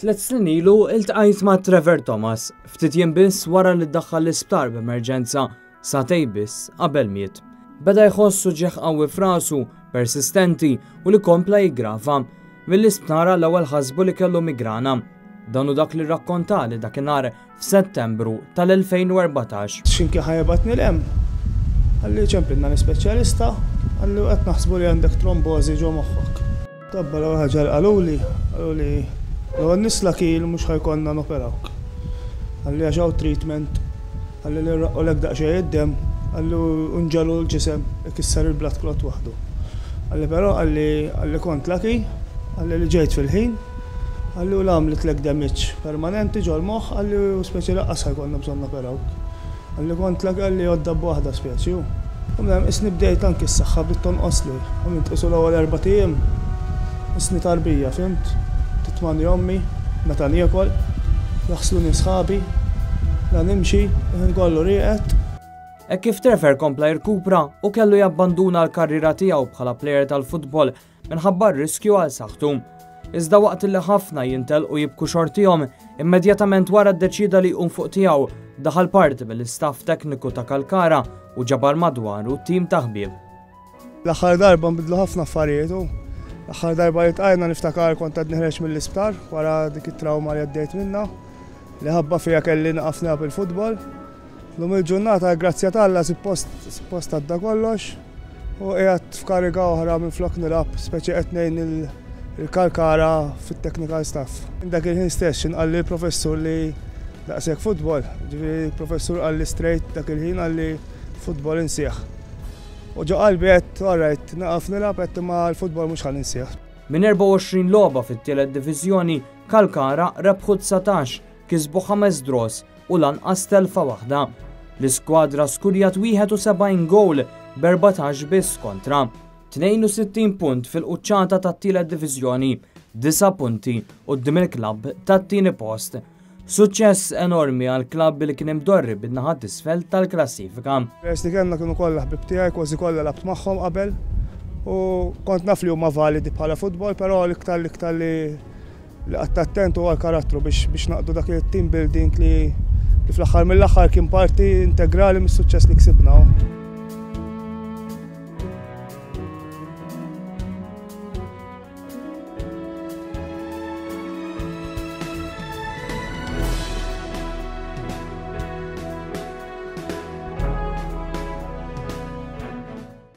3 snin ilu iltqajt ma' Trevor Thomas ftit jiem biss wara li ddaħħal l-isptar b'emerġenza satej biss qabel miet. Beda jħossu ġeħ qawwi f'rasu, persistenti u li kompla jiggrava mill-isptara l-ewwel ħasbu li kellu migrana. Danu dak li rrakkontali dakinhar f'Settembru tal-2014. X'inki ħajbatni l-hemm. Għalli ċempilna l-ispeċjalista, għalli qed naħsbu li għandek trombożi ġo moħħok. Tabba l-ewwel ħaġa qaluli l-ewwel nisla kiel mhux ħajkonna noperawk. Għalli għaxaw treatment, għalli li rraqqolek daqsxejn id-dem, għalli unġalu l-ġisem ikisser il-blood clot waħdu. Għalli però għalli kont laki, għalli li ġejt fil-ħin, għalli u l-għamlit lek damage permanenti ġol moħħ, għalli u speċi laqqas ħajkonna bżonn noperawk. Għalli kont laki għalli joddab waħda speċi. Għamlem isni bdejt anki s-saxħa bit-tonqos li, għamint isu l-ewwel 4 tiem, isni tarbija, fimt? Titmani ommi, meta niekol, jaħsluni sħabi, la nimxi, nkollu rieqet. Kif Trevor kompla jirkupra u kellu jabbanduna l-karriera tiegħu bħala plejer tal-futbol minħabba r-riskju għal saħħtu. Iżda waqt li ħafna jintelqu jibku xortihom, immedjatament wara ddeċida li jqum fuq tiegħu daħal parti mill-istaff tekniku ta' Kalkara u ġabar madwaru tim ta' ħbieb. L-aħħar darba nbidlu ħafna affarijiet. L-aħħar darba jitqajna niftakar kont qed neħreġ mill-isptar wara dik it-trawma li għaddejt minnha li ħabba fiha kelli naqaf nilgħab il-futbol. Lum il-ġurnata grazzja tal-Alla suppost għadda kollox u qiegħed f'kariga oħra minflok nilgħab speċi qed ngħin il-Kalkara fit-technical staff. Dak il-ħin stess x'inqalli l-professur li daqshekk futbol, ġifieri professur qalli straight dak il-ħin qalli futbol insieħ. U ġo qalbi qed alright naqaf nilgħab qed imma l-futbol mhux ħalli nsieħ. Minn 24 logħba fit-tielet diviżjoni, Kalkara rebħu 19, kisbu 5 draws u lanqas telfa waħda. L-iskwadra skurjat 71 gowl b'14 biss kontra. 62 punt fil-quċċata tat-tielet diviżjoni, 9 punti quddiem il-klabb tat-tieni post. Suċċess enormi għal klabb li kien imdorri bin-naħa t'isfel tal-klassifika. Li kellna kienu kollha ħbib tiegħi kważi kollha labt magħhom qabel u kont naf li huma validi bħala futbol, però l-iktar li qatt attent huwa l-karattru biex naqdu dak il-team building li fl-aħħar mill-aħħar kien parti integrali mis-suċċess li ksibna.